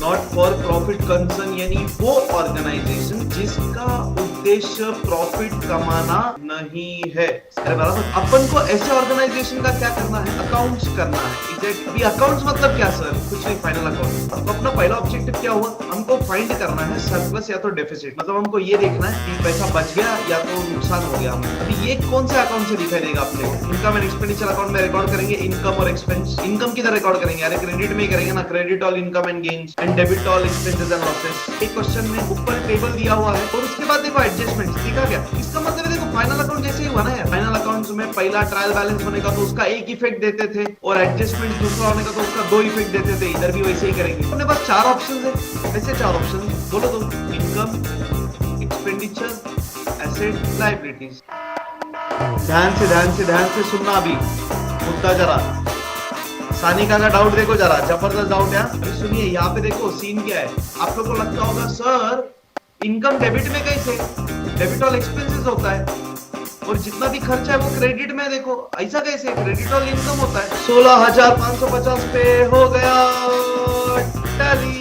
Not for profit concern यानी वो organisation जिसका उद्देश्य प्रॉफिट कमाना नहीं है। अरे बराबर, अपन को ऐसे ऑर्गेनाइजेशन का क्या करना है, अकाउंट्स करना है। एग्जैक्टली अकाउंट्स मतलब क्या सर, कुछ नहीं, फाइनल अकाउंट। तो अपना पहला ऑब्जेक्टिव क्या हुआ, हमको फाइंड करना है सरप्लस या तो डेफिसिट। मतलब हमको ये देखना है कि पैसा बच गया या तो नुकसान हो गया हमें। अभी ये कौन से अकाउंट से दिखाई देगा अपने को, इनकम एंड एक्सपेंडिचर अकाउंट में रिकॉर्ड करेंगे इनकम और एक्सपेंस। इनकम किधर रिकॉर्ड करेंगे, अरे क्रेडिट में ही करेंगे ना, credit all income and gains and debit all expenses and losses. एक क्वेश्चन में ऊपर टेबल दिया हुआ है और उसके बाद देखो एडजस्टमेंट दिखा क्या। इसका मतलब है देखो फाइनल अकाउंट जैसे ही हुआ ना यार, फाइनल अकाउंट्स में पहला ट्रायल बैलेंस होने का तो उसका एक इफेक्ट देते थे और एडजस्टमेंट दूसरा होने का तो उसका दो इफेक्ट देते थे। इधर भी वैसे ही करेंगे। अपने पास चार ऑप्शन है, वैसे चार ऑप्शन बोलो तो, इनकम, एक्सपेंडिचर, एसेट, लायबिलिटीज। ध्यान से सुनना अभी मुद्दा जरा। सानिका का डाउट देखो जरा, जबरदस्त डाउट है। अभी सुनिए यहाँ पे देखो सीन क्या है। आप लोगों को लगता होगा सर इनकम डेबिट में कैसे, डेबिट ऑल एक्सपेंसेस होता है और जितना भी खर्चा है वो क्रेडिट में। देखो ऐसा कैसे, क्रेडिट ऑल इनकम होता है। 16,550 पे हो गया tally.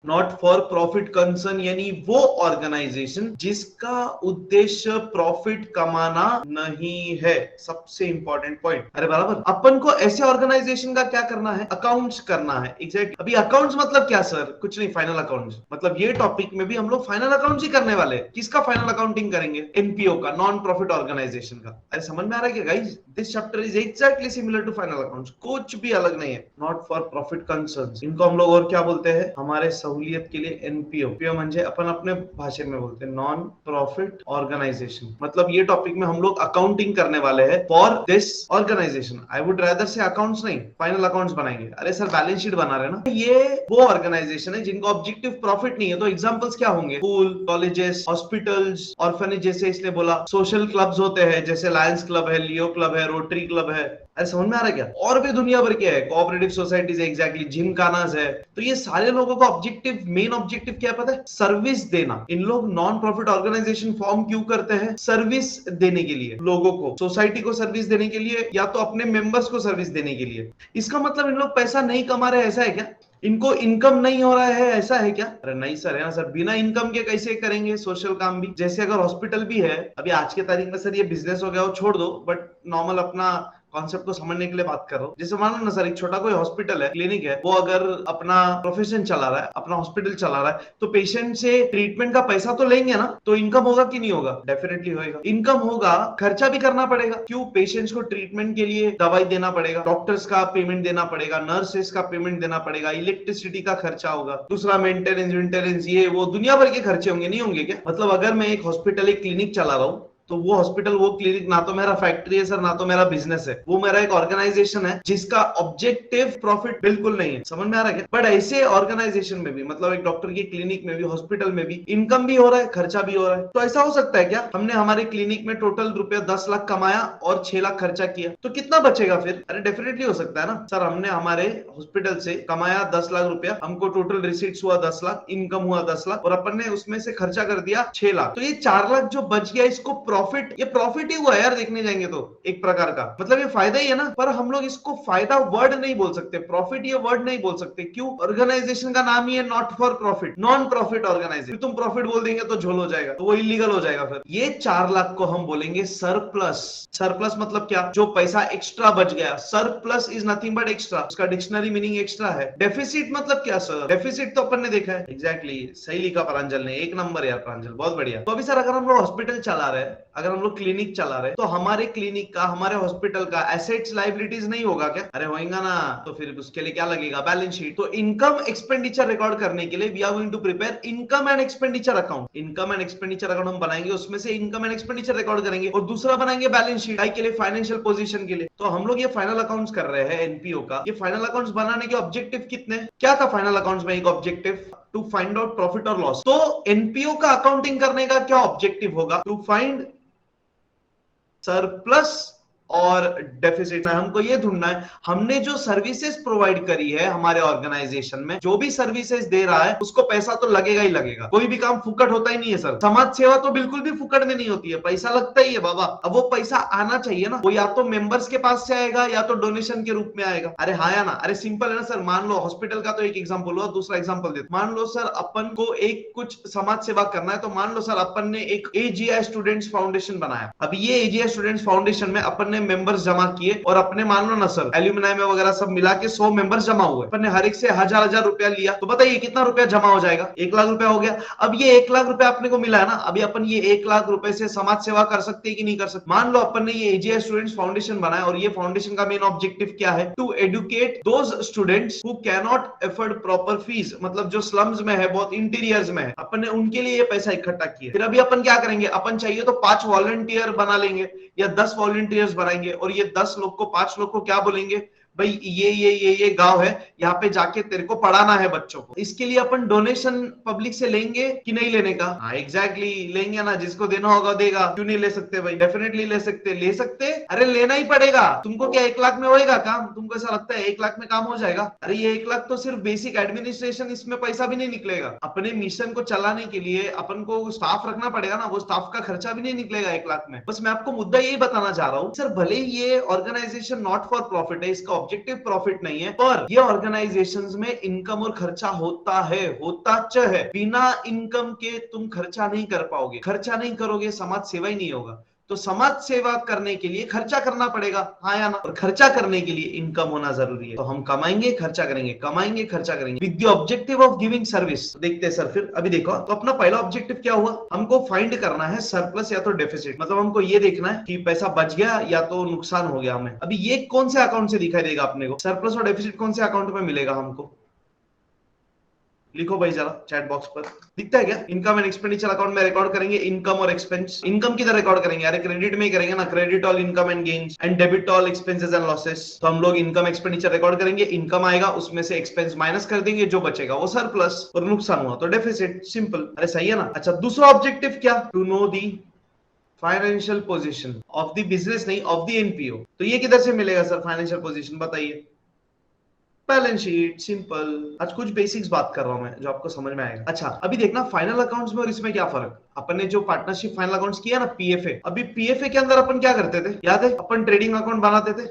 Not for profit concern यानी वो ऑर्गेनाइजेशन जिसका उद्देश्य प्रॉफिट कमाना नहीं है। सबसे इंपॉर्टेंट पॉइंट। अरे बराबर, अपन को ऐसे ऑर्गेनाइजेशन का क्या करना है, अकाउंट्स करना है। एग्जैक्ट अभी अकाउंट्स मतलब क्या सर, कुछ नहीं, फाइनल अकाउंट्स। मतलब ये टॉपिक में भी हम लोग फाइनल अकाउंट्स ही करने वाले हैं। किसका फाइनल अकाउंटिंग करेंगे, एनपीओ का, नॉन प्रॉफिट ऑर्गेनाइजेशन का। अरे समझ में आ रहा है क्या guys, this chapter is exactly similar to final accounts, कुछ भी अलग नहीं है। नॉट फॉर प्रॉफिट कंसर्न, इनको हम लोग और क्या बोलते हैं हमारे सहूलियत के लिए एनपीओ। एनपीओ म्हणजे अपन अपने भाषा में बोलते हैं नॉन प्रॉफिट ऑर्गेनाइजेशन। मतलब ये टॉपिक में हम लोग अकाउंटिंग करने वाले हैं for this organisation. I would rather say accounts नहीं, फाइनल अकाउंट्स बनाएंगे। अरे सर बैलेंस शीट बना रहे हैं ना। ये वो ऑर्गेनाइजेशन है जिनका ऑब्जेक्टिव प्रॉफिट नहीं है। तो एग्जांपल्स क्या होंगे, स्कूल, कॉलेजेस, हॉस्पिटल्स, ऑर्फनेज, जैसे इसने बोला। सोशल क्लब्स होते हैं जैसे लायंस क्लब है, लियो क्लब है, रोटरी क्लब है। अरे समझ में आ रहा है क्या, और भी दुनिया भर के है, कोऑपरेटिव सोसाइटीज है, एग्जैक्टली, जिमखानास है। तो ये सारे लोगों का ऑब्जेक्टिव, मेन ऑब्जेक्टिव क्या पता है, सर्विस देना। इन लोग नॉन प्रॉफिट ऑर्गेनाइजेशन फॉर्म क्यों करते हैं, सर्विस देने के लिए, लोगों को, सोसाइटी को सर्विस देने के लिए या तो अपने मेंबर्स को सर्विस देने के लिए। इसका मतलब इन लोग पैसा नहीं कमा रहे, ऐसा है क्या, इनको इनकम नहीं हो रहा है, ऐसा है क्या। अरे नहीं सर, है ना सर, बिना इनकम के कैसे करेंगे सोशल काम भी। जैसे अगर हॉस्पिटल भी है, अभी आज के तारीख में सर ये बिजनेस हो गया वो छोड़ दो, बट नॉर्मल अपना कॉन्सेप्ट को समझने के लिए बात कर रहा हूँ। जैसे मान लो ना सर, एक छोटा कोई हॉस्पिटल है, क्लिनिक है, वो अगर अपना प्रोफेशन चला रहा है, अपना हॉस्पिटल चला रहा है, तो पेशेंट से ट्रीटमेंट का पैसा तो लेंगे ना, तो इनकम होगा कि नहीं होगा, डेफिनेटली होगा। इनकम होगा, खर्चा भी करना पड़ेगा। क्यों, पेशेंट्स को ट्रीटमेंट के लिए दवाई देना पड़ेगा, डॉक्टर्स का पेमेंट देना पड़ेगा, नर्सेस का पेमेंट देना पड़ेगा, इलेक्ट्रिसिटी का खर्चा होगा, दूसरा मेंटेनेंस ये वो दुनिया भर के खर्चे होंगे, नहीं होंगे क्या। मतलब अगर मैं एक हॉस्पिटल, एक क्लिनिक चला रहा हूँ, तो वो हॉस्पिटल, वो क्लिनिक ना तो मेरा फैक्ट्री है सर, ना तो मेरा बिजनेस है, वो मेरा एक ऑर्गेनाइजेशन है जिसका ऑब्जेक्टिव प्रॉफिट बिल्कुल नहीं है। समझ में आ रहा है क्या। बट ऐसे ऑर्गेनाइजेशन में भी, मतलब एक डॉक्टर की क्लिनिक में भी, हॉस्पिटल में भी इनकम भी हो रहा है, खर्चा भी हो रहा है। तो ऐसा हो सकता है क्या, हमने हमारे क्लिनिक में टोटल रुपया 10 लाख कमाया और 6 लाख खर्चा किया, तो कितना बचेगा फिर। अरे डेफिनेटली हो सकता है ना सर, हमने हमारे हॉस्पिटल से कमाया 10 लाख रुपया, हमको टोटल रिसीट्स हुआ 10 लाख, इनकम हुआ 10 लाख, और अपन ने उसमें से खर्चा कर दिया 6 लाख, तो ये 4 लाख जो बच गया, इसको प्रॉफिट, ये प्रॉफिट ही हुआ यार, देखने जाएंगे तो एक प्रकार का, मतलब ये फायदा ही है ना। पर हम लोग इसको फायदा वर्ड नहीं बोल सकते, प्रॉफिट ये वर्ड नहीं बोल सकते। क्यों, ऑर्गेनाइजेशन का नाम ही है not for profit, non profit organisation. तुम प्रॉफिट बोल देंगे तो झोल हो जाएगा, तो वो इलीगल हो जाएगा। फिर ये 4 लाख को हम बोलेंगे सरप्लस। सरप्लस मतलब क्या, जो पैसा एक्स्ट्रा बच गया। Surplus is nothing but extra, उसका डिक्शनरी मीनिंग एक्स्ट्रा है। डेफिसिट मतलब क्या सर, डेफिसिट तो अपन ने देखा है, एग्जैक्टली, सही लिखा प्रांजल ने, एक नंबर यार प्रांजल, बहुत बढ़िया। तो अभी सर अगर हम लोग हॉस्पिटल चला रहे हैं, अगर हम लोग क्लिनिक चला रहे, तो हमारे क्लिनिक का, हमारे हॉस्पिटल का एसेट्स लायबिलिटीज नहीं होगा क्या, अरे होगा ना। तो फिर उसके लिए क्या लगेगा, बैलेंस शीट। तो इनकम एक्सपेंडिचर रिकॉर्ड करने के लिए we are going to prepare income and expenditure account. Income and expenditure account हम बनाएंगे, उसमें से इनकम एंड एक्सपेंडिचर रिकॉर्ड करेंगे, और दूसरा बनाएंगे बैलेंस शीट, के लिए फाइनेंशियल पोजीशन के लिए। तो हम लोग ये फाइनल अकाउंट्स कर रहे हैं एनपीओ का। ये फाइनल अकाउंट्स बनाने के ऑब्जेक्टिव कितने, क्या था फाइनल अकाउंट्स में एक objective, to find out profit और लॉस। तो एनपीओ का अकाउंटिंग करने का क्या ऑब्जेक्टिव होगा, टू फाइंड सरप्लस और डेफिसिट। हमको ये ढूंढना है हमने जो सर्विसेज प्रोवाइड करी है हमारे ऑर्गेनाइजेशन में, जो भी सर्विसेज दे रहा है उसको पैसा तो लगेगा ही लगेगा। कोई भी काम फुकट होता ही नहीं है सर। समाज सेवा तो बिल्कुल भी फुकट में नहीं होती है, पैसा लगता ही है बाबा। अब वो पैसा आना चाहिए ना, वो या तो मेंबर्स के पास से आएगा या तो डोनेशन के रूप में आएगा। अरे हाँ या ना? अरे सिंपल है ना सर। मान लो हॉस्पिटल का तो एक एग्जांपल हुआ, दूसरा एग्जांपल देते। मान लो सर अपन को एक कुछ समाज सेवा करना है, तो मान लो सर अपन ने एक एजीआई स्टूडेंट्स फाउंडेशन बनाया। अब ये एजीआई स्टूडेंट्स फाउंडेशन में अपन ने मेंबर्स जमा किए और अपने मान लो ना सर एल्यूमिनाई में वगैरह सब मिला के 100 मेंबर्स जमा हुए। अपन ने हर एक से हजार रुपया लिया, तो बताइए कितना रुपया जमा हो जाएगा? 1 लाख रुपया हो गया। अब ये 1 लाख रुपया अपने को मिला है ना, अभी अपन ये 1 लाख रुपए से समाज सेवा कर सकते हैं कि नहीं कर सकते? मान लो अपन ने ये एजीआई स्टूडेंट्स फाउंडेशन बनाया और ये फाउंडेशन का मेन ऑब्जेक्टिव क्या है? To educate those students who can not afford proper fees, मतलब जो स्लम्स में है, बहुत इंटीरियर्स में है, अपन ने उनके लिए ये पैसा इकट्ठा किया। फिर अभी अपन क्या करेंगे? अपन चाहिए तो 5 वॉलंटियर बना लेंगे या 10 वॉलंटियर्स बनाएंगे और ये 10 लोग को, 5 लोग को क्या बोलेंगे? भाई ये गांव है, यहाँ पे जाके तेरे को पढ़ाना है बच्चों को। इसके लिए अपन डोनेशन पब्लिक से लेंगे कि नहीं लेने का? हाँ एग्जैक्टली लेंगे ना, जिसको देना होगा देगा। क्यों नहीं ले सकते भाई? डेफिनेटली ले सकते। ले सकते? अरे लेना ही पड़ेगा। तुमको क्या 1 लाख में होएगा काम? तुमको ऐसा लगता है 1 लाख में काम हो जाएगा? अरे ये 1 लाख तो सिर्फ बेसिक एडमिनिस्ट्रेशन, इसमें पैसा भी नहीं निकलेगा। अपने मिशन को चलाने के लिए अपन को स्टाफ रखना पड़ेगा ना, वो स्टाफ का खर्चा भी नहीं निकलेगा 1 लाख में। बस मैं आपको मुद्दा यही बताना चाह रहा हूँ सर, भले ये ऑर्गेनाइजेशन नॉट फॉर प्रॉफिट है, इसका ऑब्जेक्टिव प्रॉफिट नहीं है, पर ये ऑर्गेनाइजेशंस में इनकम और खर्चा होता है, होता है। बिना इनकम के तुम खर्चा नहीं कर पाओगे, खर्चा नहीं करोगे समाज सेवा ही नहीं होगा। तो समाज सेवा करने के लिए खर्चा करना पड़ेगा, हाँ या ना? और खर्चा करने के लिए इनकम होना जरूरी है। तो हम कमाएंगे खर्चा करेंगे, कमाएंगे खर्चा करेंगे with the objective of giving service. देखते हैं सर फिर। अभी देखो तो अपना पहला ऑब्जेक्टिव क्या हुआ? हमको फाइंड करना है सरप्लस या तो डेफिसिट, मतलब हमको ये देखना है कि पैसा बच गया या तो नुकसान हो गया हमें। अभी ये कौन से अकाउंट से दिखाई देगा अपने को? सरप्लस और डेफिसिट कौन से अकाउंट में मिलेगा हमको? लिखो भाई जरा चैट बॉक्स पर। दिखता है क्या? इनकम एंड एक्सपेंडिचर अकाउंट में रिकॉर्ड करेंगे इनकम और एक्सपेंस। इनकम किधर रिकॉर्ड करेंगे? अरे क्रेडिट में ही करेंगे ना, credit all income and gains and debit all expenses and losses. तो हम लोग इनकम एक्सपेंडिचर रिकॉर्ड करेंगे, इनकम आएगा उसमें से एक्सपेंस माइनस कर देंगे, जो बचेगा वो सरप्लस, और नुकसान हुआ तो डेफिसिट। सिंपल। अरे सही है ना? अच्छा दूसरा ऑब्जेक्टिव क्या? To know the financial position of the business, नहीं ऑफ द एनपीओ। तो ये किधर से मिलेगा सर फाइनेंशियल पोजीशन? बताइए। Balance sheet. सिंपल। आज कुछ बेसिक्स बात कर रहा हूं मैं जो आपको समझ में आएगा। अच्छा अभी देखना फाइनल अकाउंट्स में और इसमें क्या फर्क। अपन ने जो पार्टनरशिप फाइनल अकाउंट्स किया ना, पीएफए, अभी पीएफए के अंदर अपन क्या करते थे याद है? अपन ट्रेडिंग अकाउंट बनाते थे,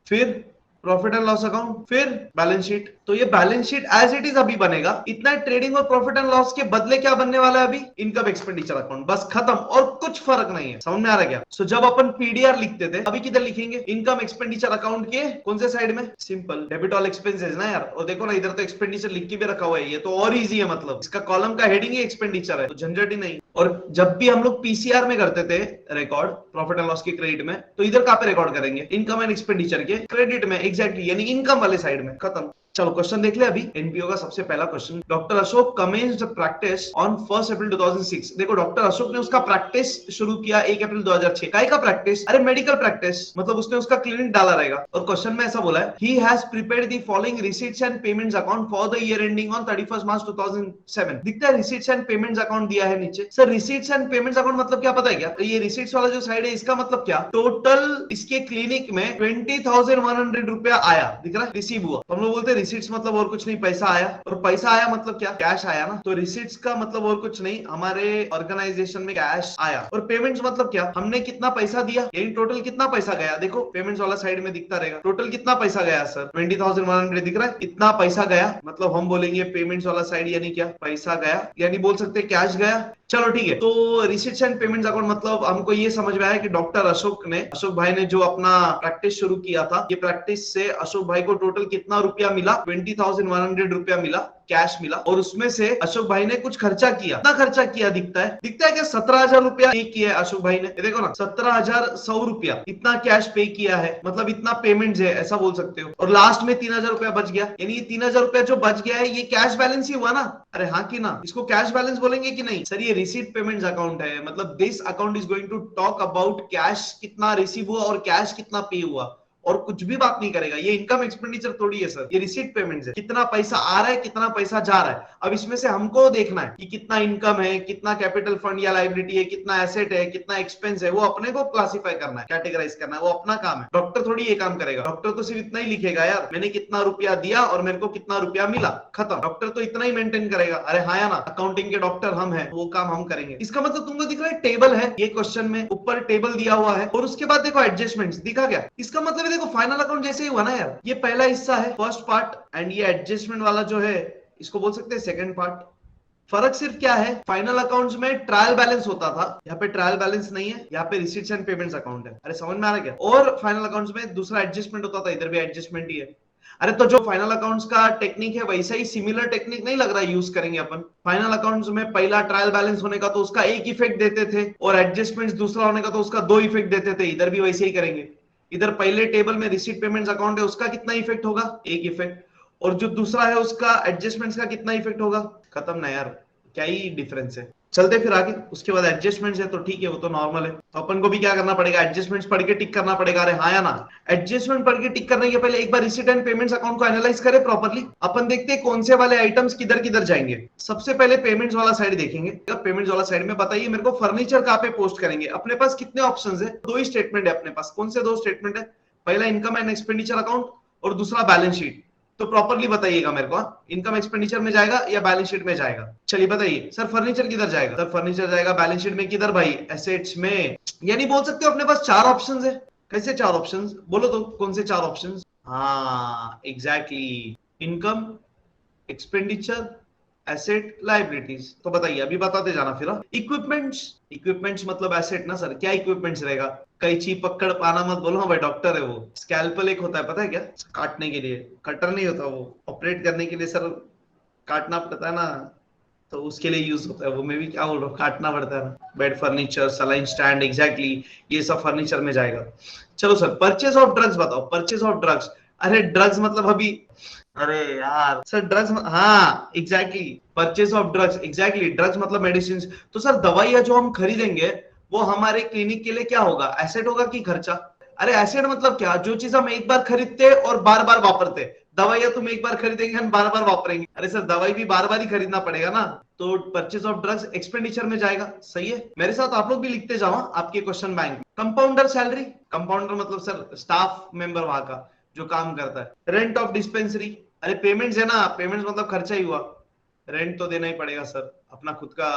फिर प्रॉफिट एंड लॉस अकाउंट, फिर बैलेंस शीट। तो ये balance sheet as it is अभी बनेगा। इतना ट्रेडिंग और प्रॉफिट एंड लॉस के बदले क्या बनने वाला है अभी? इनकम एक्सपेंडिचर अकाउंट, बस खत्म, और कुछ फर्क नहीं है। समझ में आ रहा है क्या? सो जब अपन पीडीआर लिखते थे अभी किधर लिखेंगे? इनकम एक्सपेंडिचर अकाउंट के कौन से साइड में? सिंपल, डेबिट ऑल एक्सपेंसेस ना यार। और देखो ना इधर तो एक्सपेंडिचर लिख के भी रखा हुआ है, ये तो और इजी है, मतलब इसका कॉलम का हेडिंग ही एक्सपेंडिचर है, तो झंझट ही नहीं। और जब भी हम लोग पीसीआर में करते थे रिकॉर्ड प्रॉफिट एंड लॉस के क्रेडिट में, तो इधर कहां पे रिकॉर्ड करेंगे? इनकम एंड एक्सपेंडिचर के क्रेडिट में, एग्जैक्टली, यानी इनकम वाले साइड में। खत्म। चलो क्वेश्चन देख ले अभी एनपीओ का सबसे पहला question. Doctor Ashok commenced practice on 1 अप्रैल 2006। देखो डॉक्टर अशोक ने उसका प्रैक्टिस शुरू किया 1 अप्रैल 2006। काय का प्रैक्टिस? अरे मेडिकल प्रैक्टिस, मतलब उसने उसका क्लिनिक डाला रहेगा। और क्वेश्चन में ऐसा बोला है, he has prepared the following receipts and payments account for the year ending on 31 मार्च 2007। दिखता है रिसीट्स एंड पेमेंट्स अकाउंट दिया है नीचे। Sir receipts and payments account मतलब क्या पता है क्या? तो ये रिसीट्स वाला जो साइड है इसका मतलब क्या? टोटल इसके क्लिनिक में 20,100 रुपया आया, दिख रहा है, रिसीव हुआ। तो हम लोग बोलते हैं रिसीट्स मतलब और कुछ नहीं, पैसा आया। और पैसा आया मतलब क्या? कैश आया ना। तो रिसीट्स का मतलब और कुछ नहीं, हमारे ऑर्गेनाइजेशन में कैश आया। और पेमेंट्स मतलब क्या? हमने कितना पैसा दिया, यानी टोटल कितना पैसा गया। देखो पेमेंट्स वाला साइड में दिखता रहेगा, टोटल कितना पैसा गया सर? 20,100 दिख रहा है, इतना पैसा गया। मतलब हम बोलेंगे पेमेंट्स वाला साइड यानी क्या? पैसा गया, यानी बोल सकते कैश गया। चलो ठीक है। तो रिसीट्स एंड पेमेंट्स अकाउंट मतलब हमको ये समझ में आया कि डॉक्टर अशोक भाई ने जो अपना प्रैक्टिस शुरू किया था, ये प्रैक्टिस से अशोक भाई को टोटल कितना रुपया मिला? 20,100 रुपया मिला, कैश मिला। और उसमें से अशोक भाई ने कुछ खर्चा किया। कितना खर्चा किया दिखता है क्या? 17,000 रुपया पे किया है अशोक भाई ने। देखो ना 17,100 रुपया इतना कैश पे किया है, मतलब इतना पेमेंट है, ऐसा बोल सकते हो। और लास्ट में 3,000 रुपया बच गया, यानी ये 3,000 रुपया जो बच गया है ये कैश बैलेंस ही हुआ ना। अरे हाँ कि ना? इसको कैश बैलेंस बोलेंगे कि नहीं? सर ये रिसीट पेमेंट्स अकाउंट है, मतलब this account is going to talk about cash कितना रिसीव हुआ और कैश कितना पे हुआ, और कुछ भी बात नहीं करेगा। ये इनकम एक्सपेंडिचर थोड़ी है सर, ये रिसीट पेमेंट है। कितना पैसा आ रहा है, कितना पैसा जा रहा है। अब इसमें से हमको देखना है कि कितना इनकम है, कितना कैपिटल फंड या लाइबिलिटी है, कितना एसेट है, कितना एक्सपेंस है, वो अपने को क्लासिफाई करना है, कैटेगराइज करना है, वो अपना काम है। डॉक्टर थोड़ी ये काम करेगा। डॉक्टर तो सिर्फ इतना ही लिखेगा, यार मैंने कितना रुपया दिया और मेरे को कितना रुपया मिला, खत्म। डॉक्टर तो इतना ही मेंटेन करेगा। अरे हाँ या ना, अकाउंटिंग के डॉक्टर हम हैं, वो काम हम करेंगे। इसका मतलब तुमको दिख रहा है टेबल है, ये क्वेश्चन में ऊपर टेबल दिया हुआ है और उसके बाद देखो एडजस्टमेंट्स दिखा गया। इसका मतलब है देखो फाइनल अकाउंट जैसे ही हुआ ना यार, ये पहला हिस्सा है फर्स्ट पार्ट, एंड ये एडजस्टमेंट वाला जो है इसको बोल सकते हैं सेकंड पार्ट। फर्क सिर्फ क्या है, फाइनल अकाउंट्स में ट्रायल बैलेंस होता था, यहाँ पे ट्रायल बैलेंस नहीं है, यहाँ पे रिसीट्स एंड पेमेंट्स अकाउंट है। अरे समझ में आ रहा है क्या। और फाइनल अकाउंट्स में दूसरा एडजस्टमेंट होता था, इधर भी एडजस्टमेंट ही है। अरे तो जो फाइनल अकाउंट्स का टेक्निक है वैसा ही सिमिलर टेक्निक नहीं लग रहा है यूज करेंगे अपन। फाइनल अकाउंट्स में पहला ट्रायल बैलेंस होने का तो उसका एक इफेक्ट देते थे, और एडजस्टमेंट्स दूसरा होने का तो उसका दो इफेक्ट देते थे। इधर भी वैसे ही करेंगे। इधर पहले टेबल में रिसीट पेमेंट्स अकाउंट है, उसका कितना इफेक्ट होगा, एक इफेक्ट, और जो दूसरा है उसका एडजस्टमेंट्स का कितना इफेक्ट होगा, खत्म ना यार, क्या ही डिफरेंस है। चलते फिर आगे। उसके बाद एडजस्टमेंट्स है तो ठीक है, वो तो नॉर्मल है। तो अपन को भी क्या करना पड़ेगा, एडजस्टमेंट्स पढ़ के टिक करना पड़ेगा। अरे हाँ या ना, एडजस्टमेंट पढ़ के टिक करने के पहले एक बार रिसीट एंड पेमेंट्स अकाउंट को एनालाइज करें प्रॉपर्ली। अपन देखते हैं कौन से वाले आइटम्स किधर किधर जाएंगे। सबसे पहले पेमेंट्स वाला साइड देखेंगे। पेमेंट्स वाला साइड में बताइए मेरे को फर्नीचर कहाँ पे पोस्ट करेंगे। अपने पास कितने ऑप्शन है, दो ही स्टेटमेंट है अपने पास। कौन से दो स्टेटमेंट है, पहला इनकम एंड एक्सपेंडिचर अकाउंट और दूसरा बैलेंस शीट। तो प्रॉपर्ली बताइएगा मेरे को, इनकम एक्सपेंडिचर में जाएगा या बैलेंस शीट में जाएगा। चलिए बताइए सर फर्नीचर किधर जाएगा। सर फर्नीचर जाएगा बैलेंस शीट में, किधर भाई, एसेट्स में। यानी बोल सकते हो अपने पास चार ऑप्शंस है। कैसे चार ऑप्शंस, बोलो तो कौन से चार ऑप्शंस। हाँ exactly, income, expenditure, asset, liabilities. तो बताइए, अभी बताते जाना फिर। इक्विपमेंट्स, इक्विपमेंट्स मतलब एसेट ना सर। क्या इक्विपमेंट्स रहेगा, कैंची पकड़ पाना मत बोलो, हाँ भाई डॉक्टर है वो। स्कैल्पल एक होता है पता है क्या, काटने के लिए, कटर नहीं होता वो, ऑपरेट करने के लिए सर काटना पड़ता है ना, तो उसके लिए यूज होता है वो। मैं भी क्या बोल रहा हूँ, काटना पड़ता है ना। Bed furniture, saline stand, exactly ये सब फर्नीचर में जाएगा। चलो सर परचेज ऑफ ड्रग्स बताओ, परचेज ऑफ ड्रग्स। अरे ड्रग्स मतलब अभी, अरे यार सर ड्रग्स, हाँ exactly purchase of drugs, exactly drugs मतलब मेडिसिन। तो सर दवाइयां जो हम खरीदेंगे वो हमारे क्लिनिक के लिए क्या होगा, एसेट होगा कि खर्चा। अरे एसेट मतलब क्या, जो चीज हम एक बार खरीदते और बार बार वापरते। दवाइयां तुम एक बार खरीदेंगे, हम बार बार वापरेंगे। अरे सर दवाई भी बार बार ही खरीदना पड़ेगा ना, तो परचेज ऑफ ड्रग्स एक्सपेंडिचर में जाएगा। सही है, मेरे साथ आप लोग भी लिखते जाओ आपके question bank. Compounder salary, compounder मतलब सर स्टाफ मेंबर वहां का जो काम करता है। रेंट ऑफ डिस्पेंसरी, अरे पेमेंट्स है ना, पेमेंट्स मतलब खर्चा ही हुआ, रेंट तो देना ही पड़ेगा सर, अपना खुद का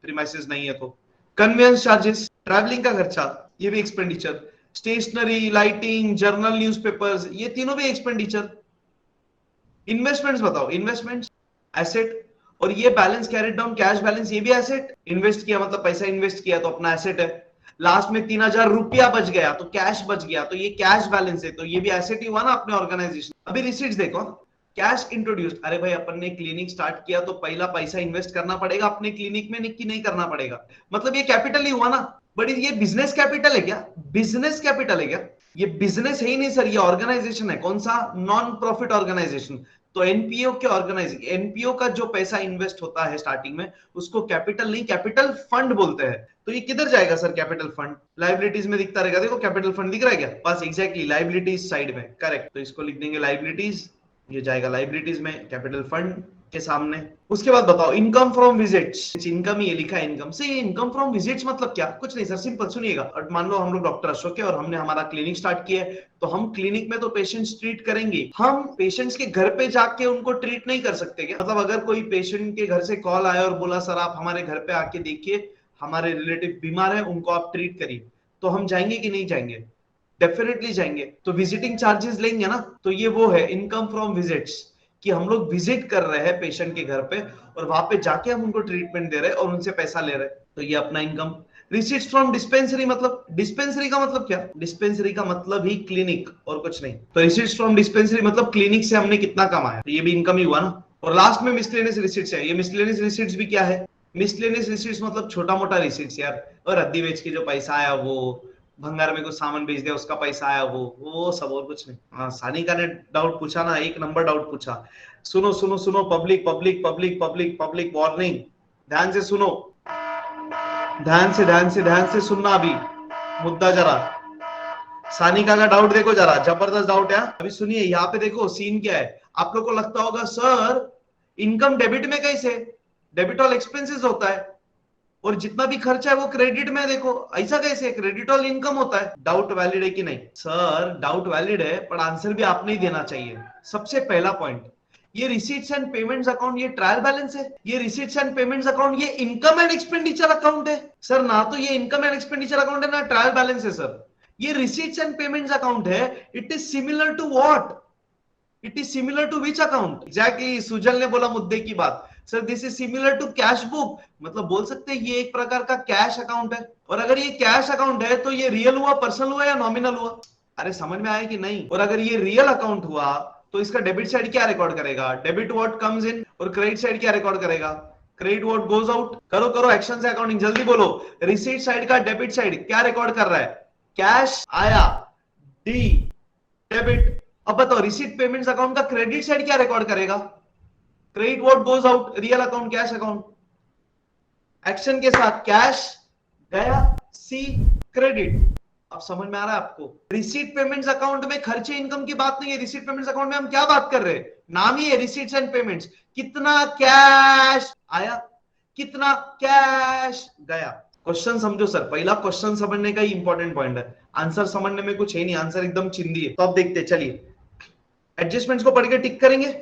प्रीमाइसेस नहीं है तो। कन्वेंस चार्जेस, ट्रैवलिंग का खर्चा, ये भी expenditure. Stationery, lighting, journal, newspapers, ये तीनों भी एक्सपेंडिचर। इन्वेस्टमेंट्स बताओ, इन्वेस्टमेंट्स एसेट, और ये balance carried down cash balance, ये भी एसेट। इन्वेस्ट किया मतलब पैसा इन्वेस्ट किया तो अपना एसेट है। लास्ट में 3,000 रुपया बच गया तो कैश बच गया, तो ये कैश बैलेंस है, तो ये भी एसेट ही हुआ ना अपने ऑर्गेनाइजेशन। अभी रिसीट्स देखो, कैश इंट्रोड्यूस्ड। अरे भाई अपन ने क्लिनिक स्टार्ट किया तो पहला पैसा इन्वेस्ट करना पड़ेगा अपने क्लिनिक में, कि नहीं करना पड़ेगा। मतलब ये कैपिटल ही हुआ ना। बट ये बिजनेस कैपिटल है क्या, बिजनेस कैपिटल है क्या, ये बिजनेस है ही नहीं सर, ये ऑर्गेनाइजेशन है। कौन सा, नॉन प्रॉफिट ऑर्गेनाइजेशन। तो एनपीओ के ऑर्गेनाइजेशन, एनपीओ का जो पैसा इन्वेस्ट होता है स्टार्टिंग में उसको कैपिटल नहीं, कैपिटल फंड बोलते हैं। तो ये किधर जाएगा सर, कैपिटल फंड। लाइबिलिटीज में दिखता रहेगा, देखो कैपिटल फंड दिख रहा है क्या, बस एग्जैक्टली लाइबिलिटीज साइड में, करेक्ट। तो इसको लिख देंगे लाइबिलिटीज, ये जाएगा लाइबिलिटीज में, कैपिटल फंड के सामने। उसके बाद बताओ इनकम फ्रॉम विजिट्स, इनकम ही लिखा है इनकम से। इनकम फ्रॉम विजिट्स मतलब क्या, कुछ नहीं सर, सिंपल सुनिएगा। और मान लो हम लोग डॉक्टर अशोक है और हमने हमारा क्लिनिक स्टार्ट किया है, तो हम क्लिनिक में तो पेशेंट्स ट्रीट करेंगे, हम पेशेंट्स के घर पे जाके उनको ट्रीट नहीं कर सकते क्या। मतलब अगर कोई पेशेंट के घर से कॉल आया और बोला सर आप हमारे घर पे आके देखिए, हमारे रिलेटिव बीमार है, उनको आप ट्रीट करिए, तो हम जाएंगे कि नहीं जाएंगे, डेफिनेटली जाएंगे। तो विजिटिंग चार्जेस लेंगे ना, तो ये वो है इनकम फ्रॉम विजिट्स, कि हम लोग विजिट कर रहे हैं पेशेंट के घर पे और वहां पे जाके हम उनको ट्रीटमेंट दे रहे हैं और उनसे पैसा ले रहे हैं, तो ये अपना इनकम। रिसीट्स फ्रॉम डिस्पेंसरी, मतलब डिस्पेंसरी का मतलब क्या, डिस्पेंसरी का मतलब ही क्लिनिक और कुछ नहीं। तो रिसीट्स फ्रॉम डिस्पेंसरी मतलब क्लिनिक से हमने कितना कमाया, तो ये भी इनकम ही हुआ ना। और लास्ट में मिसलेनियस रिसीट्स है। ये मिसलेनियस रिसीट्स भी क्या है, मिसलेनियस रिसीट्स मतलब छोटा मोटा रिसीट्स यार, और रद्दी बेच के जो पैसा आया वो, भंगार में कुछ सामान बेच दिया उसका पैसा आया वो सब, और कुछ नहीं। हाँ सानिका ने डाउट पूछा ना, एक नंबर डाउट पूछा। सुनो सुनो सुनो, public public public public public warning, ध्यान से सुनो, ध्यान से सुनना। अभी मुद्दा जरा, सानिका का डाउट देखो जरा, जबरदस्त डाउट है। अभी सुनिए, यहाँ पे देखो सीन क्या है। आप लोग को लगता होगा सर इनकम डेबिट में कैसे, डेबिट ऑल एक्सपेंसेस होता है और जितना भी खर्चा है वो क्रेडिट में, देखो ऐसा कैसे, क्रेडिट ऑल इनकम होता है। डाउट वैलिड है कि नहीं सर? डाउट वैलिड है, पर आंसर भी आपने ही देना चाहिए। सबसे पहला पॉइंट, ये रिसीट्स एंड पेमेंट्स अकाउंट ये ट्रायल बैलेंस है, ये रिसीट्स एंड पेमेंट्स अकाउंट ये इनकम एंड एक्सपेंडिचर अकाउंट है सर। ना तो ये इनकम एंड एक्सपेंडिचर अकाउंट है ना ट्रायल बैलेंस है सर। ये रिसीट्स एंड पेमेंट्स अकाउंट है। It is similar to what? It is similar to which account? Exactly, Sujal ने बोला मुद्दे की बात। Sir this is similar to cash book, मतलब बोल सकते हैं ये एक प्रकार का कैश अकाउंट है। और अगर ये कैश अकाउंट है तो ये रियल हुआ, पर्सनल हुआ या नॉमिनल हुआ? अरे समझ में आया कि नहीं? और अगर ये रियल अकाउंट हुआ तो इसका डेबिट साइड क्या रिकॉर्ड करेगा? डेबिट व्हाट कम्स इन, और क्रेडिट साइड क्या रिकॉर्ड करेगा? Credit what goes out. करो करो एक्शन से अकाउंटिंग, जल्दी बोलो। रिसीट साइड का डेबिट साइड क्या रिकॉर्ड कर रहा है? कैश आया, डी डेबिट। अब बताओ रिसीट पेमेंट्स अकाउंट का क्रेडिट साइड क्या रिकॉर्ड करेगा? Credit what goes out, real account cash account. Action के साथ कैश गया, सी क्रेडिट। अब समझ में आ रहा है आपको? रिसीट पेमेंट्स अकाउंट में खर्चे इनकम की बात नहीं है। रिसीट पेमेंट्स अकाउंट में हम क्या बात कर रहे हैं? नाम ही है रिसीट्स एंड पेमेंट्स। कितना कैश आया, कितना कैश गया। क्वेश्चन समझो सर, पहला क्वेश्चन समझने का ही इंपॉर्टेंट पॉइंट है। आंसर समझने में कुछ है नहीं, आंसर एकदम चिंदी है। तो अब देखते हैं, चलिए एडजस्टमेंट्स को पढ़ के टिक करेंगे।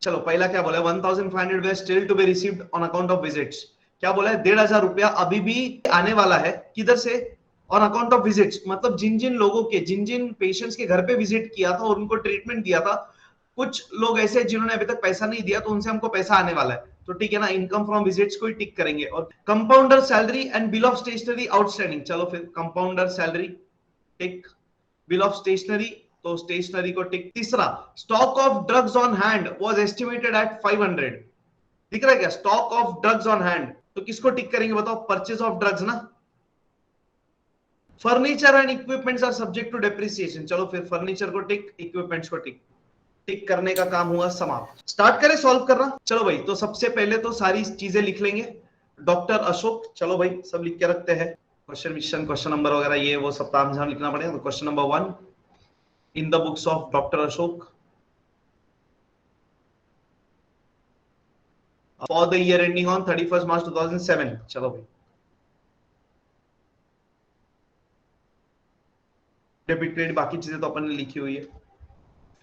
चलो पहला क्या बोला है? 1500 वे still to be received on account of visits. क्या बोला है? 1500 रुपया अभी भी आने वाला है। किधर से? ऑन अकाउंट ऑफ विजिट्स, मतलब जिन जिन लोगों के, जिन जिन पेशेंट्स के घर पे विजिट किया था और उनको ट्रीटमेंट दिया था, कुछ लोग ऐसे जिन्होंने अभी तक पैसा नहीं दिया, तो उनसे हमको पैसा आने वाला है। तो ठीक है ना, इनकम फ्रॉम विजिट्स को ही टिक करेंगे। और compounder salary and bill of stationery outstanding, चलो फिर compounder salary tick, bill of stationery तो स्टेशनरी को टिक। तीसरा, stock of drugs on hand was estimated at 500। दिख रहा है क्या? Stock of drugs on hand, तो किसको टिक करेंगे बताओ? परचेज ऑफ ड्रग्स ना। Furniture and equipments are subject to depreciation, चलो फिर फर्नीचर को टिक, इक्विपमेंट्स को टिक। टिक करने का काम हुआ समाप्त। स्टार्ट करें सॉल्व करना। चलो भाई, तो सबसे पहले तो सारी चीजें लिख लेंगे। डॉक्टर अशोक, चलो भाई सब लिख के रखते हैं। क्वेश्चन मिशन, क्वेश्चन नंबर वगैरह ये वो सब तामझाम लिखना पड़ेगा। तो question number 1 in the books of doctor Ashok for the year ending on 31 मार्च 2007। चलो भाई, डेबिट क्रेडिट बाकी चीजें तो अपन ने लिखी हुई है।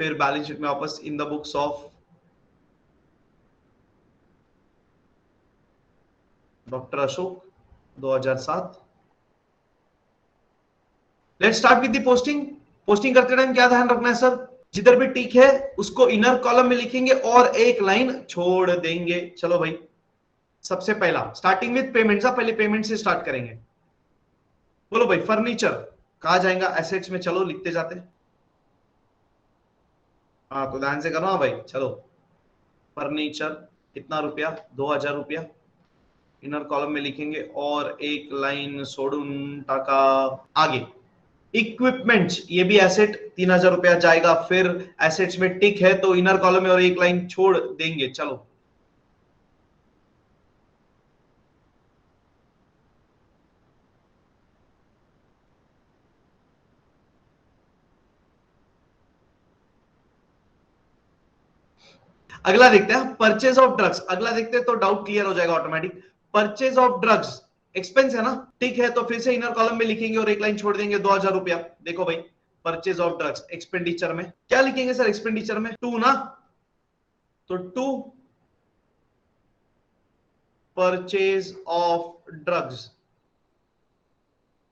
फिर बैलेंस शीट में वापस in the books of doctor Ashok 2007। Let's start with the posting. Posting करते टाइम क्या ध्यान रखना है सर? जिधर भी टिक है उसको इनर कॉलम में लिखेंगे और एक लाइन छोड़ देंगे। चलो भाई, सबसे पहला स्टार्टिंग विद पेमेंट्स, पहले पेमेंट से स्टार्ट करेंगे। बोलो भाई, फर्नीचर कहा जाएगा? एसेट्स में। चलो लिखते जाते हैं। हाँ तो ध्यान से करना भाई। चलो फर्नीचर कितना रुपया? 2000 रुपया। इनर कॉलम में लिखेंगे और एक लाइन सोडून टाका। आगे इक्विपमेंट्स, ये भी एसेट, 3000 रुपया जाएगा। फिर एसेट्स में टिक है तो इनर कॉलम में और एक लाइन छोड़ देंगे। चलो अगला देखते हैं, परचेज ऑफ ड्रग्स। अगला देखते हैं तो डाउट क्लियर हो जाएगा automatic. Purchase of drugs expense है ना, ठीक है, तो फिर से इनर कॉलम में लिखेंगे और एक लाइन छोड़ देंगे, 2000 रुपया। देखो भाई, परचेज ऑफ ड्रग्स एक्सपेंडिचर में क्या लिखेंगे सर? एक्सपेंडिचर में 2 ना, तो 2 परचेज ऑफ ड्रग्स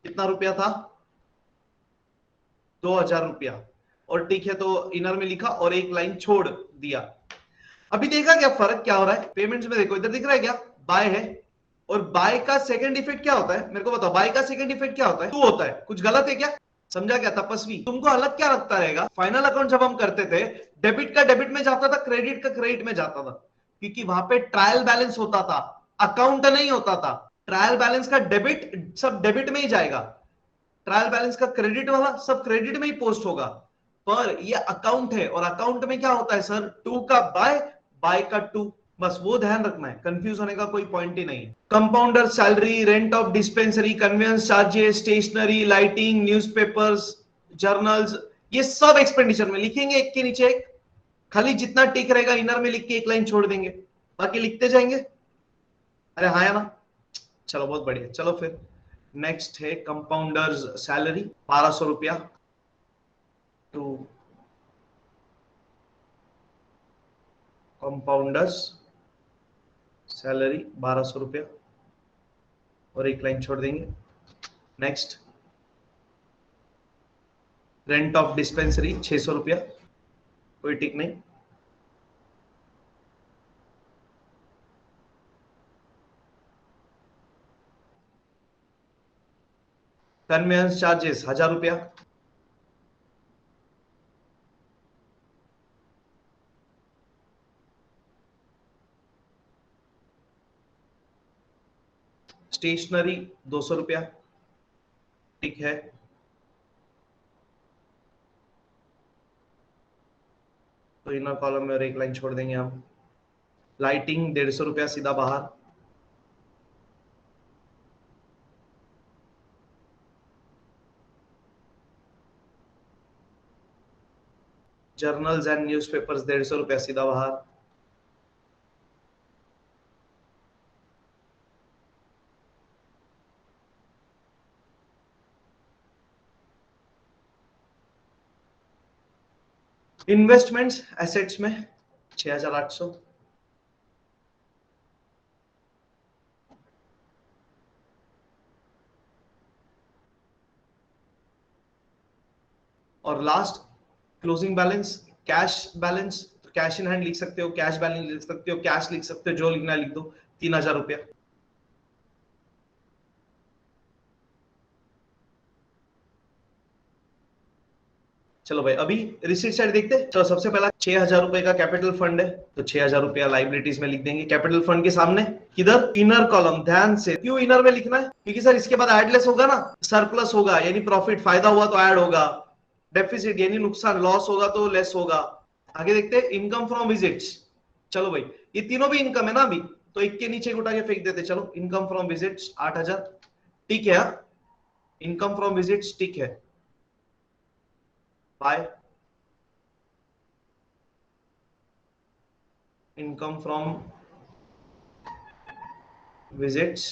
कितना रुपया था? 2000 रुपया। और ठीक है, तो इनर में लिखा और एक लाइन छोड़ दिया। अभी देखा क्या फर्क क्या हो रहा है पेमेंट्स में? देखो इधर दिख रहा है क्या? बाय है, और बाय का सेकंड इफेक्ट क्या होता है? मेरे को बताओ, बाय का सेकंड इफेक्ट क्या होता है? 2 होता है। कुछ गलत है क्या? समझा क्या तपस्वी? तुमको अलग क्या लगता रहेगा? फाइनल अकाउंट जब हम करते थे, डेबिट का डेबिट में जाता था, क्रेडिट का क्रेडिट में जाता था, क्योंकि वहां पे ट्रायल बैलेंस होता था, अकाउंट नहीं होता था। ट्रायल बैलेंस का डेबिट सब डेबिट में ही जाएगा, ट्रायल बैलेंस का क्रेडिट वाला सब क्रेडिट में ही पोस्ट होगा। पर ये अकाउंट है, और अकाउंट में क्या होता है सर? 2 का बाय, बाय का 2। बस वो ध्यान रखना है, कंफ्यूज होने का कोई पॉइंट ही नहीं है। Compounder salary, rent of dispensary, conveyance charges, stationery, lighting, newspapers, journals, ये सब एक्सपेंडिचर में लिखेंगे एक के नीचे एक, खाली जितना टिक रहेगा इनर में लिख के एक लाइन छोड़ देंगे, बाकी लिखते जाएंगे। अरे हाँ या ना, चलो बहुत बढ़िया। चलो फिर नेक्स्ट है कंपाउंडर्स सैलरी 1200 रुपया टू कंपाउंडर्स सैलरी 1200 रुपया और एक लाइन छोड़ देंगे। नेक्स्ट रेंट ऑफ डिस्पेंसरी 600 रुपया, कोई टिक नहीं। कन्वेंस चार्जेस 1000 रुपया, स्टेशनरी 200 रुपया, ठीक है। तो इनर कॉलम में और एक लाइन छोड़ देंगे हम। लाइटिंग 150 रुपया सीधा बाहर। जर्नल्स एंड न्यूज़पेपर्स 150 रुपया सीधा बाहर। इन्वेस्टमेंट्स एसेट्स में 6800, और last closing balance cash balance. तो कैश इन हैंड लिख सकते हो, कैश बैलेंस लिख सकते हो, कैश लिख सकते हो, जो लिखना लिख दो। 3000 रुपया। चलो भाई अभी रिसीट साइड देखते हैं। चलो सबसे पहला 6000 रुपए का कैपिटल फंड है, तो 6000 रुपया लाइबिलिटीज में लिख देंगे। कैपिटल फंड के सामने किधर, इनर कॉलम। ध्यान से, क्यों इनर में लिखना है, क्योंकि सर इसके बाद एडलेस होगा ना, सरप्लस होगा यानी प्रॉफिट, फायदा हुआ तो ऐड होगा, डेफिसिट यानी नुकसान, लॉस होगा तो लेस होगा। आगे देखते हैं इनकम फ्रॉम विजिट्स। चलो भाई ये तीनों भी इनकम है ना अभी, तो एक के नीचे उठा के फेंक देते। चलो इनकम फ्रॉम विजिट्स 8000, ठीक है। इनकम फ्रॉम विजिट्स ठीक है। बाय इनकम फ्रॉम विजिट्स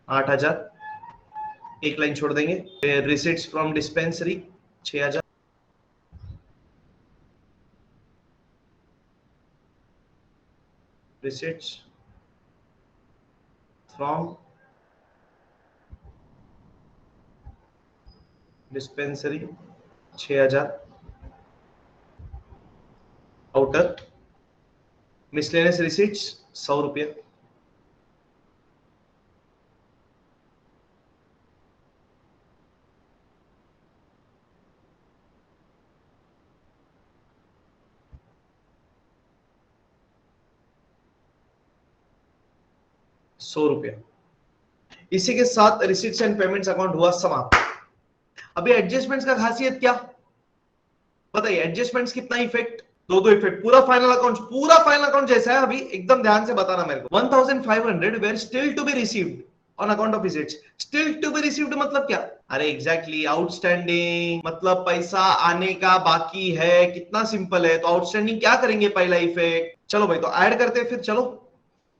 8000, एक लाइन छोड़ देंगे। फिर receipts from dispensary 6000, receipts from dispensary 6000, outer miscellaneous receipts 100 रुपया। ₹100। इसी के साथ रिसीट्स एंड पेमेंट्स अकाउंट हुआ समाप्त। अभी एडजस्टमेंट्स का खासियत क्या बताइए, एडजस्टमेंट्स कितना इफेक्ट, दो इफेक्ट। पूरा फाइनल अकाउंट जैसा है अभी, एकदम ध्यान से बताना मेरे को। 1500 were still to be received on account of visits. Still to be received मतलब क्या, अरे एग्जैक्टली आउटस्टैंडिंग, मतलब पैसा आने का बाकी है। कितना सिंपल है। तो आउटस्टैंडिंग क्या करेंगे, पहला इफेक्ट। चलो भाई तो ऐड करते हैं फिर, चलो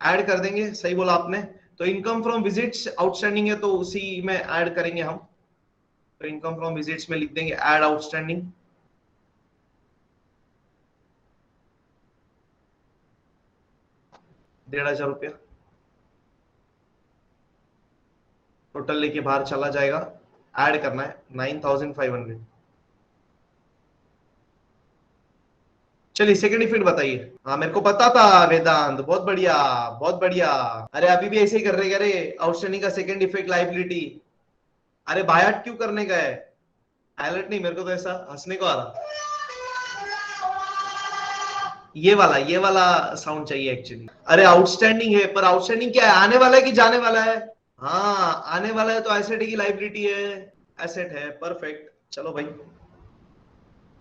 ऐड कर देंगे। सही बोला आपने। तो इनकम फ्रॉम विजिट्स आउटस्टैंडिंग है तो उसी में ऐड करेंगे हम। तो इनकम फ्रॉम विजिट्स में लिख देंगे ऐड आउटस्टैंडिंग। 1500 रुपया टोटल लेके बाहर चला जाएगा। ऐड करना है 9500। चलिए सेकंड इफेक्ट बताइए। हाँ मेरे को पता था वेदांत, बहुत बढ़िया बहुत बढ़िया। अरे अभी भी ऐसे ही कर रहे हैं। अरे आउटस्टैंडिंग का सेकंड इफेक्ट लाइबिलिटी। अरे बायाट क्यों करने का है, हाईलाइट नहीं। मेरे को तो ऐसा हंसने को आ रहा। ये वाला साउंड चाहिए एक्चुअली। अरे आउटस्टैंडिंग है, पर आउटस्टैंडिंग क्या है, आने वाला है कि जाने वाला है। हाँ आने वाला है तो एसेट की लाइबिलिटी है, एसेट है। परफेक्ट। चलो भाई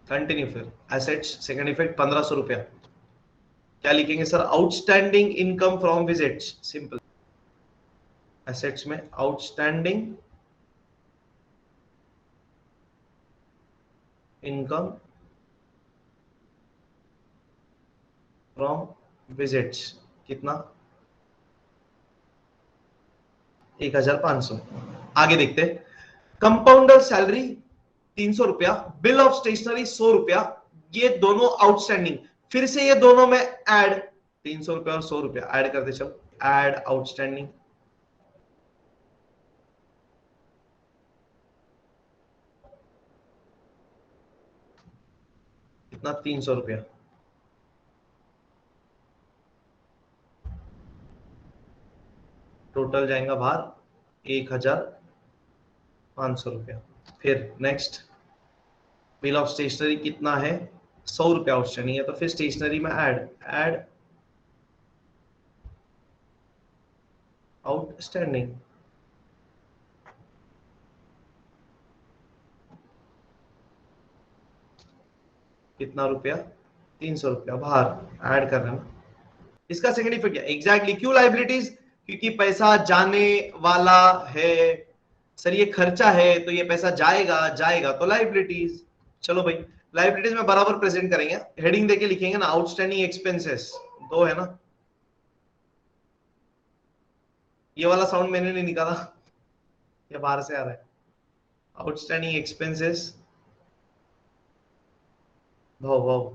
कंटिन्यू फिर। एसेट्स सेकंड इफेक्ट 1500 रुपया। क्या लिखेंगे sir, outstanding income from visits. Simple. Assets में आउटस्टैंडिंग इनकम फ्रॉम विजिट्स कितना 1500। आगे देखते हैं। कंपाउंडर सैलरी 300 रुपया, बिल ऑफ स्टेशनरी 100 रुपया, ये दोनों आउटस्टैंडिंग। फिर से ये दोनों में ऐड 300 रुपया और 100 रुपया ऐड करते चलो, ऐड आउटस्टैंडिंग कितना 300 रुपया, टोटल जाएगा बाहर 1500 रुपया। फिर नेक्स्ट बिल ऑफ स्टेशनरी कितना है 100 रुपया आउटस्टैंडिंग है, तो फिर स्टेशनरी में ऐड आउटस्टैंडिंग कितना रुपया 300 रुपया बाहर ऐड कर रहे हैं। इसका सेकंड इफेक्ट क्या एग्जैक्टली क्यों लाइबिलिटीज, क्योंकि पैसा जाने वाला है सर, ये खर्चा है तो ये पैसा जाएगा तो लाइबिलिटीज। चलो भाई लाइबिलिटीज में बराबर प्रेजेंट करेंगे, हेडिंग देके लिखेंगे ना आउटस्टैंडिंग एक्सपेंसेस, दो है ना, ये वाला साउंड मैंने नहीं निकाला, ये बाहर से आ रहा है। आउटस्टैंडिंग एक्सपेंसेस भाव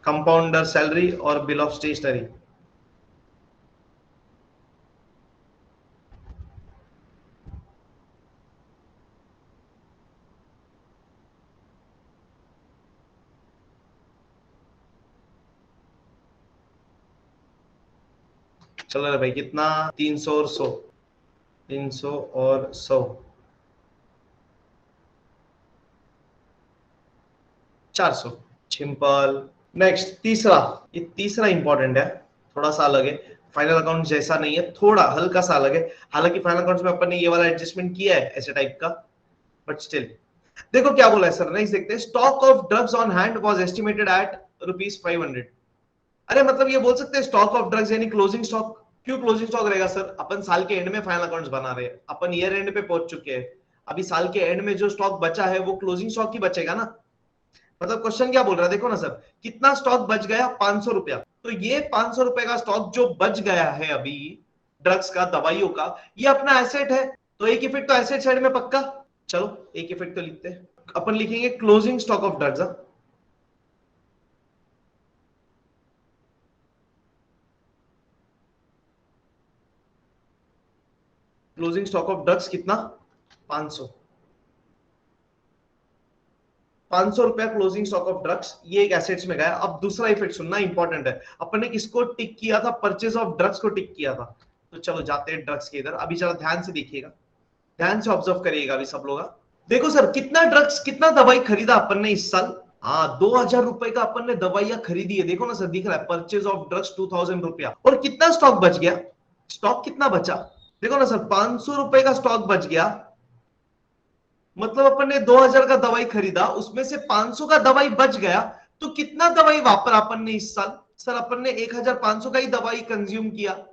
कंपाउंडर सैलरी और बिल ऑफ स्टेशनरी। चलो रे भाई कितना 300 और 100, 300 और 100 400 सिंपल। नेक्स्ट तीसरा, ये तीसरा इंपॉर्टेंट है, थोड़ा सा अलग है, फाइनल अकाउंट जैसा नहीं है, थोड़ा हल्का सा अलग है। हालांकि फाइनल अकाउंट्स में अपन ने ये वाला एडजस्टमेंट किया है ऐसे टाइप का, बट स्टिल देखो क्या बोला है सर, नेक्स्ट देखते हैं। Stock of drugs on hand was estimated at ₹500। अरे मतलब ये बोल सकते हैं स्टॉक ऑफ ड्रग्स यानी क्लोजिंग स्टॉक। क्यों क्लोजिंग स्टॉक रहेगा सर, अपन साल के एंड में फाइनल अकाउंट्स बना रहे हैं, अपन ईयर एंड पे पहुंच चुके हैं, अभी साल के एंड में जो स्टॉक बचा है वो क्लोजिंग स्टॉक ही बचेगा ना। मतलब क्वेश्चन क्या बोल रहा है देखो ना सर, कितना स्टॉक बच गया 500 रुपया, तो ये 500 रुपए का स्टॉक जो बच गया है अभी ड्रग्स का, दवाइयों का, ये अपना एसेट है, तो एक इफेक्ट तो एसेट साइड में पक्का। चलो एक इफेक्ट तो लिखते हैं, अपन लिखेंगे closing stock of drugs. Closing stock of drugs कितना 500, 500 रुपया क्लोजिंग स्टॉक ऑफ ड्रग्स, ये एक एसेट्स में गया। अब दूसरा इफेक्ट सुनना इंपॉर्टेंट है, अपन ने किसको टिक किया था, परचेज ऑफ ड्रग्स को टिक किया था। तो चलो जाते हैं ड्रग्स के इधर, अभी जरा ध्यान से देखिएगा, ध्यान से ऑब्जर्व करिएगा अभी सब लोग। देखो सर कितना ड्रग्स कितना दवाई खरीदा अपन ने इस साल, हाँ 2000 रुपए का अपन ने दवाइयां खरीदी है, देखो ना सर दिख रहा है परचेज ऑफ ड्रग्स 2000 रुपया। और कितना स्टॉक बच गया, स्टॉक कितना बचा, देखो ना सर 500 रुपए का स्टॉक बच गया, मतलब अपन ने 2000 का दवाई खरीदा, उसमें से 500 का दवाई बच गया, तो कितना दवाई वापरा अपन ने इस साल, सर अपन ने 1500 का ही दवाई कंज्यूम किया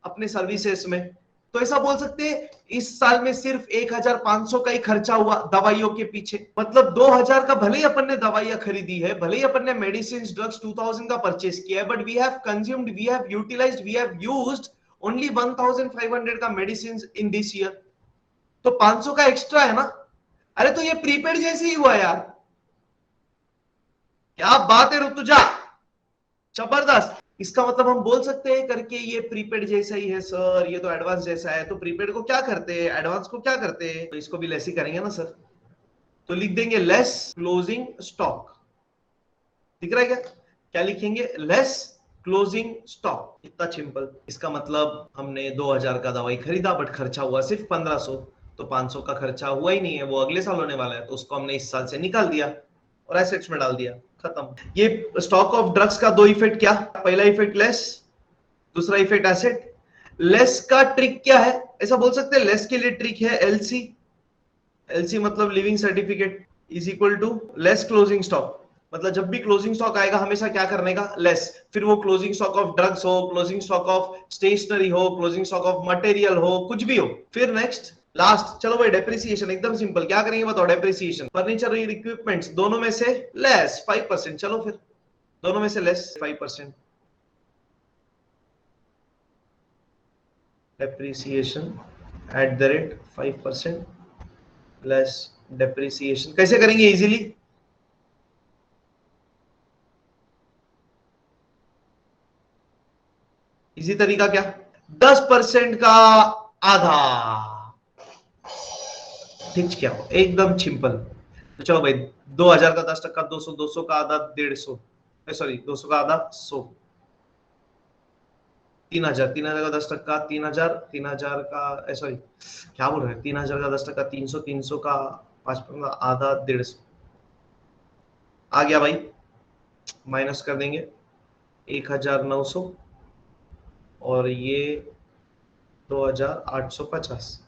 अपने सर्विसेज में। तो ऐसा बोल सकते हैं इस साल में सिर्फ 1500 का ही खर्चा हुआ दवाइयों के पीछे, मतलब 2000 का भले ही अपन ने दवाइयां खरीदी है, भले ही अपन ने मेडिसिन ड्रग्स 2000 का परचेज किया है, but we have consumed, we have utilised, we have used only 1500 का मेडिसिन इन दिस ईयर, तो 500 का एक्स्ट्रा है ना। अरे तो ये प्रीपेड जैसे ही हुआ यार, क्या बात है ऋतुजा, जबरदस्त। इसका मतलब हम बोल सकते हैं करके ये प्रीपेड जैसा ही है सर, ये तो एडवांस जैसा है, तो प्रीपेड को क्या करते हैं, एडवांस को क्या करते हैं, तो इसको भी लेस ही करेंगे ना सर, तो लिख देंगे लेस क्लोजिंग स्टॉक। दिख रहा है क्या, क्या लिखेंगे, लेस क्लोजिंग स्टॉक, इतना सिंपल। इसका मतलब हमने 2000 का दवाई खरीदा बट खर्चा हुआ सिर्फ 1500, तो 500 का खर्चा हुआ ही नहीं है, वो अगले साल होने वाला है, तो उसको हमने इस साल से निकाल दिया और एसेट्स में डाल दिया, खत्म। ये स्टॉक ऑफ ड्रग्स का दो इफेक्ट क्या, पहला इफेक्ट लेस, दूसरा इफेक्ट एसेट। लेस का ट्रिक क्या है, ऐसा बोल सकते हैं लेस के लिए ट्रिक है एलसी, एलसी मतलब living certificate is equal to less closing stock, मतलब जब भी क्लोजिंग स्टॉक आएगा हमेशा क्या करने का, लेस, फिर वो क्लोजिंग स्टॉक ऑफ ड्रग्स हो, क्लोजिंग स्टॉक ऑफ स्टेशनरी हो, क्लोजिंग स्टॉक ऑफ मटेरियल हो, कुछ भी हो। फिर नेक्स्ट लास्ट चलो भाई डेप्रिसिएशन एकदम सिंपल, क्या करेंगे बताओ? डेप्रिसिएशन फर्नीचर और इक्विपमेंट्स दोनों में से लेस 5%, चलो फिर दोनों में से less 5%। Depreciation at the rate 5% less depreciation, कैसे करेंगे इजीली? इजी तरीका क्या? 10% का आधा, ठीक क्या हो, एकदम सिंपल। तो चलो भाई 2000 का 10%, 200, 200 का आधा 150, सॉरी 200 का आधा 100, 3000, 3000 का 10%, 3000, 3000 का सॉरी क्या बोल रहे हैं, 3000 का 10%, 300, 300 का 5% आधा 150 आ गया भाई, माइनस कर देंगे 1900 और ये 2850।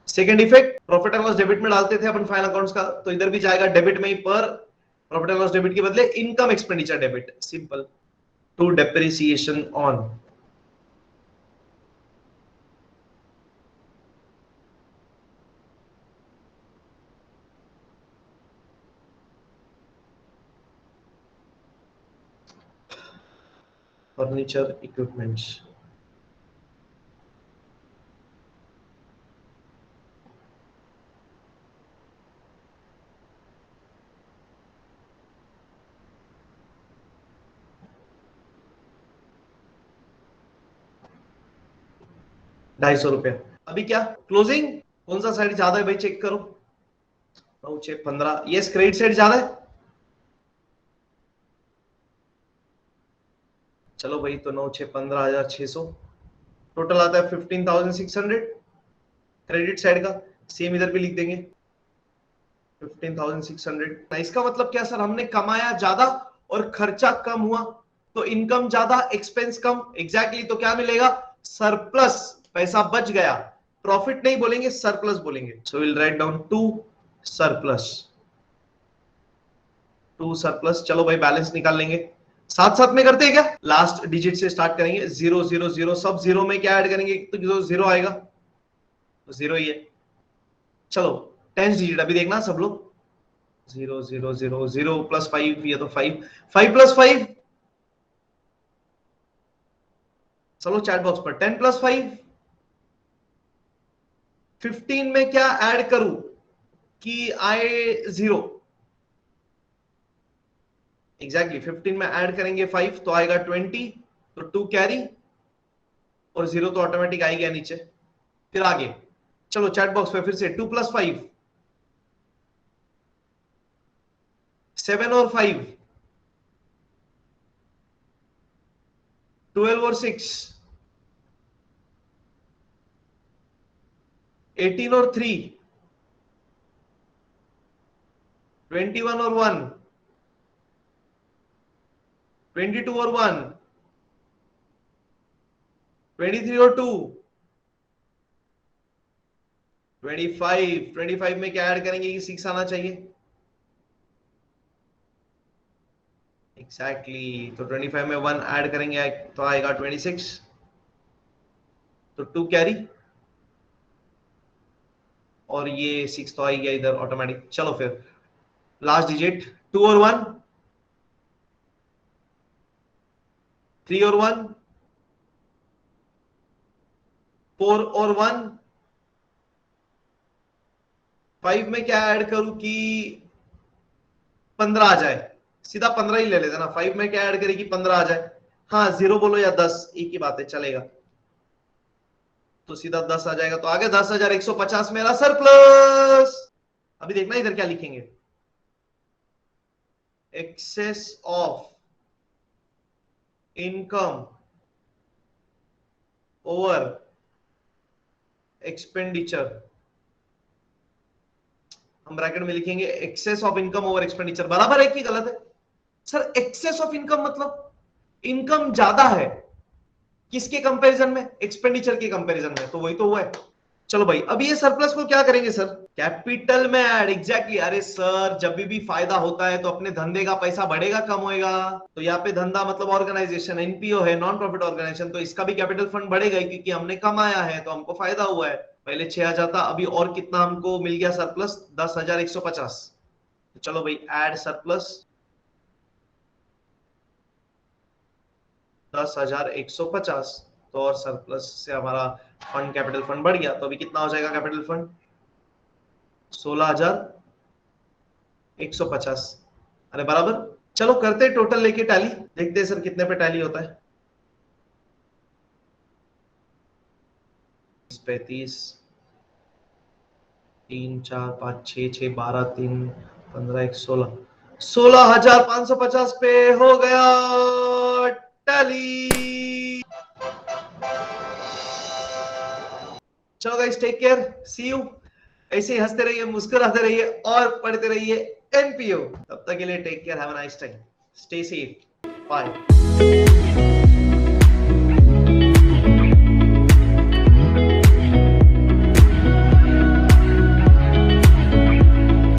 Second effect, profit and loss debit में डालते थे अपन फाइनल अकाउंट्स का, तो इधर भी जाएगा डेबिट में ही, पर प्रॉफिट एंड लॉस डेबिट के बदले income expenditure debit, simple. To depreciation on, furniture equipments, ₹250। अभी क्या क्लोजिंग, कौन सा साइड ज्यादा है भाई, चेक करो। 9, 6, 15, यस क्रेडिट साइड ज्यादा है, चलो भाई तो 9, 6, 15,600 टोटल आता है 15,600 क्रेडिट साइड का, सेम इधर भी लिख देंगे 15,600। इसका मतलब क्या सर, हमने कमाया ज्यादा और खर्चा कम हुआ, तो इनकम ज्यादा एक्सपेंस कम, एग्जैक्टली तो क्या मिलेगा? सरप्लस, पैसा बच गया, प्रॉफिट नहीं बोलेंगे सरप्लस बोलेंगे। So will write down surplus, to surplus. चलो भाई बैलेंस निकाल लेंगे, साथ साथ में करते हैं क्या? लास्ट डिजिट से स्टार्ट करेंगे, 0, 0, 0, सब जीरो में क्या ऐड करेंगे तो जो जीरो आएगा तो जीरो ही है। चलो 10 डिजिट अभी देखना सब लोग, 0, 0, 0, 0 प्लस 5, ये तो 5, 5 प्लस 5, चलो चैट बॉक्स पर 10 प्लस 5, 15 में क्या ऐड करूं कि आए 0, एग्जैक्टली 15 में ऐड करेंगे 5 तो आएगा 20, तो 2 कैरी और 0 तो ऑटोमेटिक आ ही गया नीचे। फिर आगे चलो चैट बॉक्स पे फिर से 2 प्लस 5, 7 और 5, 12 और 6, 18 और 3, 21 और 1, 22 और 1, 23 और 2, 25, 25 में क्या ऐड करेंगे कि 6 आना चाहिए, एग्जैक्टली तो 25 में 1 ऐड करेंगे तो आएगा 26, तो 2 कैरी और ये 6 तो आ गया इधर ऑटोमेटिक। चलो फिर लास्ट डिजिट, 2 और 1, 3 और 1, 4 और 1, 5 में क्या ऐड करूं कि 15 आ जाए, सीधा 15 ही ले लेते ना, 5 में क्या ऐड करें कि 15 आ जाए, हाँ 0 बोलो या 10 एक ही बात है, चलेगा, तो सीधा 10 आ जाएगा, तो आगे 10,150 मेरा सरप्लस। अभी देखना इधर क्या लिखेंगे, excess of income over expenditure, हम ब्रैकेट में लिखेंगे excess of income over expenditure, बराबर है कि गलत है? सर एक्सेस ऑफ इनकम मतलब इनकम ज्यादा है, किसके कंपैरिजन में? एक्सपेंडिचर के कंपैरिजन में, तो वही तो हुआ है। चलो भाई अब ये सरप्लस को क्या करेंगे सर, कैपिटल में ऐड, एग्जैक्टली। अरे सर, जब भी फायदा होता है तो अपने धंधे का पैसा बढ़ेगा कम होएगा? तो यहाँ पे धंधा मतलब ऑर्गेनाइजेशन, एनपीओ है, नॉन प्रॉफिट ऑर्गेनाइजेशन, तो इसका भी कैपिटल फंड बढ़ेगा ही, क्योंकि हमने कमाया है तो हमको फायदा हुआ है। पहले 6,000 था, अभी और कितना हमको मिल गया सरप्लस? 10,150। चलो भाई, ऐड सरप्लस 10,150, तो और सरप्लस से हमारा फंड, कैपिटल फंड बढ़ गया। तो अभी कितना हो जाएगा कैपिटल फंड? 16,150। अरे बराबर। चलो करते टोटल लेके टैली, देखते हैं सर कितने पे टैली होता है। 35, 3 4 5 6 6 12 3 15 1 16, 16,550 पे हो गया टैली। चलो guys, take care, see you. ऐसे ही हंसते रहिए, मुस्कुराते रहिए और पढ़ते रहिए एनपीओ। तब तक के लिए take care, have a nice time, stay safe, bye.